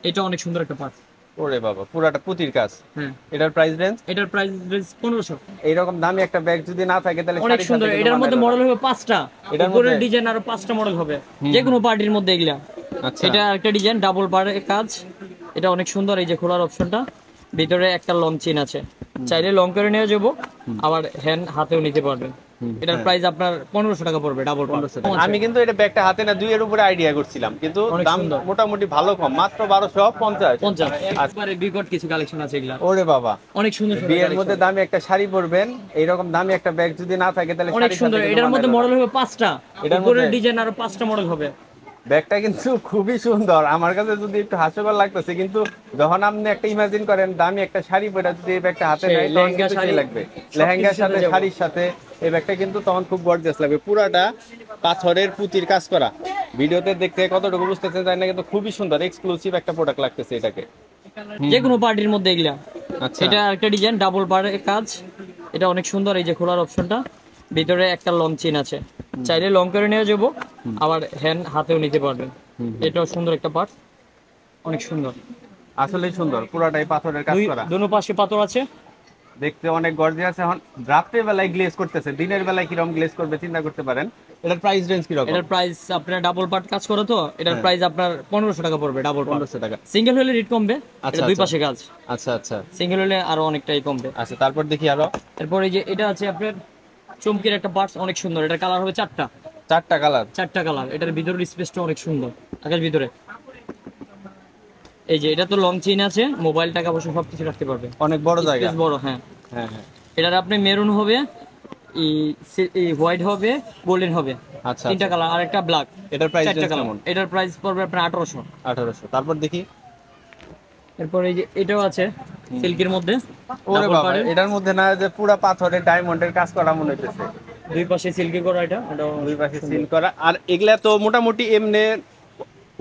এটা অনেক সুন্দর একটা পার্স। ওরে বাবা, পুরাটা পুতির কাজ। হ্যাঁ, এটার প্রাইস রেঞ্জ? এটার প্রাইস 1500। এইরকম দামি একটা ব্যাগ যদি না থাকে তাহলে অনেক শাড়ির সাথে সুন্দর, কিন্তু এটার মানায় মধ্যে না। মডেল হবে 5টা, এটার মধ্যে? উপরের ডিজাইন আরো 5টা মডেল হবে, হুম যে কোনো হুম। পার্টির মধ্যে এগুলা। আচ্ছা। এটা একটা ডিজাইন ডাবল বারের কাজ, এটা অনেক সুন্দর। এই যে খোলার অপশনটা, ভিতরে একটা লং চেন আছে, চাইলে লং করে নিয়ে যাবো, আবার হ্যান্ড হাতেও নিতে পারবেন। এটার হ্যাঁ, প্রাইস আপনার 1500 টাকা পড়বে, ডাবল পার। 1500 টাকা। আমি কিন্তু এটা ব্যাগটা হাতে না দুইয়ের উপরে আইডিয়া করছিলাম, কিন্তু অনেক দাম সুন্দর, মোটামুটি ভালো কম, মাত্র 1250। 50 আচ্ছা। একবারে বিকট কিছু কালেকশন আছে এগুলা, ওরে বাবা, অনেক সুন্দর সুন্দর বিয়ের মধ্যে কালেকশন। দামি একটা শাড়ি পরবেন, এইরকম দামি একটা ব্যাগ যদি না থাকে তাহলে অনেক শাড়ির সাথে সুন্দর, কিন্তু এটার মানায় মধ্যে না। মডেল হবে 5টা, এটার মধ্যে? উপরের ডিজাইন আরো 5টা মডেল হবে। ব্যাগটা কিন্তু খুবই সুন্দর, আমার কাছে যদি একটু হাস্যকর লাগতেছে, কিন্তু যখন আপনি একটা ইমাজিন করেন দামি একটা শাড়ি পরে যদি এই ব্যাগটা হাতে সেই নেয় তখন লেহেঙ্গা কিন্তু শাড়ি সেই লাগবে। সবকিছুর লেহেঙ্গার সাথে সাথে, যাবো। শাড়ির সাথে এই ব্যাগটা কিন্তু তখন খুব গর্জিয়াস লাগবে। পুরাটা পাথরের পুঁতির কাজ করা, ভিডিওতে দেখতে কতটুকু বুঝতেছেন জানি না, কিন্তু খুবই সুন্দর এক্সক্লুসিভ একটা প্রোডাক্ট লাগতেছে এটাকে। যে কোনো পার্টির মধ্যে এগুলা। আচ্ছা। এটা একটা ডিজাইন ডাবল বারের কাজ, এটা অনেক সুন্দর। এই যে খোলার অপশনটা, ভিতরে একটা লং চেন আছে, চাইলে লং করে নিয়ে যাবো, আবার হ্যান্ড হাতেও নিতে পারবেন। এটাও সুন্দর একটা পার্ট, অনেক সুন্দর। আসলেই সুন্দর, পুরাটাই পাথরের কাজ করা, দুনো পাশে পাথর আছে। দেখতে অনেক গর্জিয়াস। এখন রাত্রে বেলায় গ্লেজ করতেছে, দিনের বেলায় কিরকম গ্লেজ করবে চিন্তা করতে পারেন। এটার প্রাইস রেঞ্জ কিরকম? এটার প্রাইস আপনার ডাবল পার্ট কাজ করে তো, এটার হ্যাঁ, প্রাইস আপনার 1500 টাকা পড়বে, ডাবল পার্ট। 1500 টাকা। সিঙ্গেল হলে রেট কমবে, আচ্ছা এটা দুই আচ্ছা পাশে কাজ। আচ্ছা আচ্ছা সিঙ্গেল হলে আরো অনেকটাই কমবে। আচ্ছা, তারপর দেখি আরো। এরপর এই যে এটা আছে আপনার চমকির একটা পার্টস, অনেক সুন্দর। এটার কালার হবে 4টা, চারটা কালার? 4টা কালার। এটার ভিতরের স্পেসটা অনেক সুন্দর, আকাশ ভিতরে। এই যে এটা তো লং চেইন আছে, মোবাইল টাকা পয়সা সবকিছু রাখতে পারবে, অনেক বড় জায়গা। স্পেস বড়। হ্যাঁ, হ্যাঁ হ্যাঁ। এটার আপনি মেরুন হবে, এই হোয়াইট হবে, গোল্ডেন হবে, আচ্ছা 3টা আচ্ছা। কালার, আর একটা ব্ল্যাক। এটার প্রাইস 4টা রেঞ্জ কালার, কেমন? এটার প্রাইস পড়বে আপনার 1800। 1800। তারপর দেখি। এরপর এই যে এটাও আছে সিল্কের মধ্যে, ওরে ডাবল বাবা, পাড়ের, এটার মধ্যে না যে পুরা পাথরের ডায়মন্ডের কাজ করা মনে হইতেছে। দুই পাশে সিল্কি করা, এটাও দুই পাশে সুন্দর। সিল করা, আর এগুলা তো মোটামুটি এমনি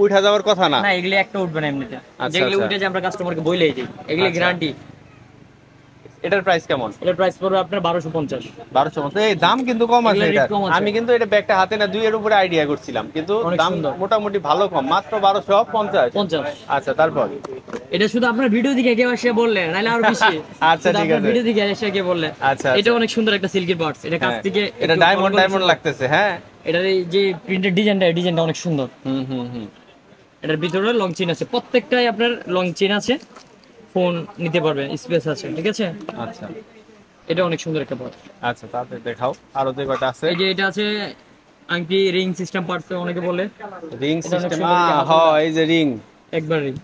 উঠা যাওয়ার কথা না। না, এগুলি একটা উঠবে না এমনিতে, আচ্ছা যেগুলো আচ্ছা উঠে যে আমরা কাস্টমারকে বইলেই দিই, এগুলি আচ্ছা। গ্যারান্টি। এটার প্রাইস কেমন? এটার প্রাইস পড়বে আপনার 1250। 1200? এই দাম কিন্তু কম আছে এগুলো রেট এটা। কম আছে, আমি কিন্তু এটা ব্যাগটা হাতে না দুইয়ের উপরে আইডিয়া করছিলাম, কিন্তু অনেক দাম সুন্দর, মোটামুটি ভালো কম, মাত্র 1250। 50। আচ্ছা, তারপর? এটা শুধু আপনার ভিডিও দিকে কেউ এসে বললে, নাহলে আরো বেশি। আচ্ছা শুধু ঠিক আপনার আছে। ভিডিও দিকে এসে কে বললে। আচ্ছা এটা আচ্ছা। অনেক সুন্দর একটা সিল্কের পার্টস, এটা কাছ হ্যাঁ, থেকে এটা একটু ডায়মন্ড follow করে ডায়মন্ড সুন্দর। লাগতেছে। হ্যাঁ। এটার এই যে প্রিন্টের ডিজাইনটা, এই ডিজাইনটা অনেক সুন্দর। হুম হুম হুম। এটার ভিতরে লং চেইন আছে, প্রত্যেকটাই আপনার লং চেইন আছে, ফোন নিতে পারবে, স্পেস আছে, ঠিক আছে। আচ্ছা এটা অনেক সুন্দর একটা পার্ট। আচ্ছা, তাতে দেখাও আরো যে কয়টা আছে। এই যে এটা আছে আংটি রিং সিস্টেম পার্টস, অনেকে বলে। রিং এটা অনেক সিস্টেম? সুন্দর, এই যে হ্যাঁ, হাতলটা, এই যে রিং, একবার রিং,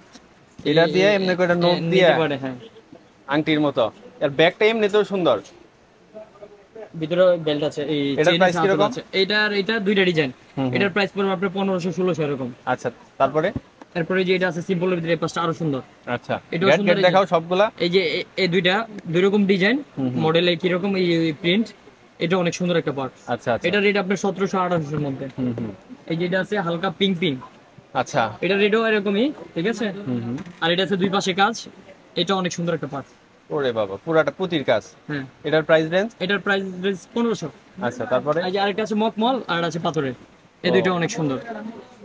এটা দিয়ে এমনি করে নোট দিয়ে নিতে পারে। হ্যাঁ, আংটির মতো। এর ব্যাগটা এমনিতেও সুন্দর। ভিতরে বেল্ট আছে, এই এটার চেইনের প্রাইস সাথে কিরকম? আছে। এটা দুইটা ডিজাইন। হুম হুম। এটার প্রাইস পড়বে আপনার 1500 1600 এরকম। আচ্ছা, তারপরে? তারপরে যে এটা আছে সিম্পলের ভিতরে, এই পাশটা আরো সুন্দর। আচ্ছা, এটাও গেট সুন্দর। গেট দেখাও সবগুলা। এই যে এই দুইটা দুই রকম ডিজাইন, হুম হুম। মডেলে কি রকম এই প্রিন্ট, এটা অনেক সুন্দর একটা পার্ট। আচ্ছা আচ্ছা। এটা রেট আপনার 1700 1800 এর মধ্যে। হুম হুম। এই যে এটা আছে হালকা পিঙ্ক পিঙ্ক, আচ্ছা। এটা রেটও এরকমই, ঠিক আছে। হুম হুম। আর এটা আছে দুই পাশে কাজ, এটা অনেক সুন্দর একটা পার্ট। ওরে বাবা, পুরাটা পুতির কাজ। হ্যাঁ, এটার প্রাইস রেঞ্জ? এটার প্রাইস 1500। আচ্ছা, তারপরে? এই যে আরেকটা আছে মকমল, আর আছে পাথরের, এই ও, দুইটা অনেক সুন্দর।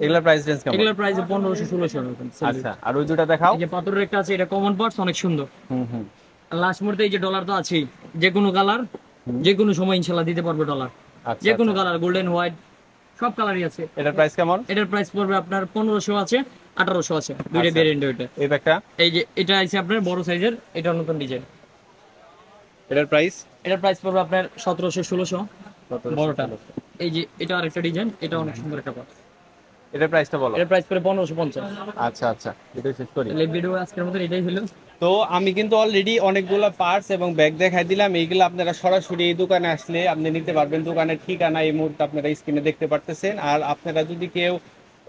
এগুলার প্রাইস রেঞ্জ কেমন? এগুলোর প্রাইস 1500 1600 এরকম। আচ্ছা, আর ওই দুটা দেখাও। এই যে পাথরের একটা আছে, এটা কমন পার্টস, অনেক সুন্দর। হুম হুম। লাস্ট মুহূর্তে এই যে ডলার তো আছেই, যে কোনো কালার, যে কোনো সময় ইনশাল্লাহ দিতে পারবে ডলার, আচ্ছা যে কোনো আচ্ছা। কালার, গোল্ডেন হোয়াইট, সব কালারই আছে। এটার প্রাইস কেমন? এটার প্রাইস পড়বে আপনার 1500 আছে, 1800 আছে, দুইটা আচ্ছা। ভেরিয়েন্ট। ওইটা এই ব্যাগটা? এই যে এটা আছে আপনার বড় সাইজের, এটা নতুন ডিজাইন। এটার প্রাইস? এটার প্রাইস পড়বে আপনার 1700 1600 বড়টা। 1700। এই যে এটা আরেকটা ডিজাইন, এটা অনেক সুন্দর একটা পার্ট। এটার প্রাইসটা বলো। এটার প্রাইস পড়বে 1550। আচ্ছা আচ্ছা, এটা শেষ করি। তাহলে ভিডিও আজকের মতো এটাই হলো। তো আমি কিন্তু অলরেডি অনেকগুলো পার্টস এবং ব্যাগ দেখাই দিলাম, এইগুলো আপনারা সরাসরি এই দোকানে আসলে আপনি নিতে পারবেন। দোকানের ঠিকানা এই মুহূর্তে আপনারা স্ক্রিনে দেখতে পারতেছেন। আর আপনারা যদি কেউ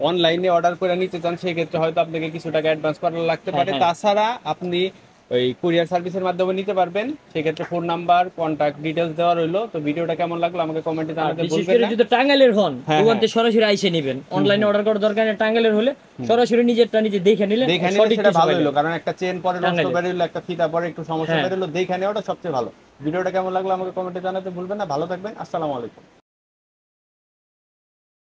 অনলাইনে অর্ডার করে নিতে চান, সেই ক্ষেত্রে হয়তো আপনাকে কিছু টাকা অ্যাডভান্স করা লাগতে পারে। হ্যাঁ। তাছাড়া আপনি ওই কুরিয়ার সার্ভিসের মাধ্যমে নিতে পারবেন, সেক্ষেত্রে ফোন নাম্বার, কন্ট্যাক্ট ডিটেলস দেওয়া রইলো। তো ভিডিওটা কেমন লাগলো আমাকে কমেন্টে আর জানাতে বিশেষ ভুলবেন করে না। যদি টাঙ্গাইলের হন, হ্যাঁ, দোকান হ্যাঁ। থেকে সরাসরি আইসে নেবেন, অনলাইনে অর্ডার করার দরকার নেই। টাঙ্গাইলের হলে সরাসরি নিজেরটা নিজে দেখে নিলে দেখে নিলে সঠিক সেটা কিছু ভালো পাইলেন। হলো, কারণ একটা চেন পরে নষ্ট টাঙ্গাইলে। বেরোলো, একটা ফিতা পরে একটু সমস্যা হ্যাঁ। বেরোলো, দেখে নেওয়াটা সবচেয়ে ভালো। ভিডিওটা কেমন লাগলো আমাকে কমেন্টে জানাতে ভুলবেন না। ভালো থাকবেন, আসসালামু আলাইকুম।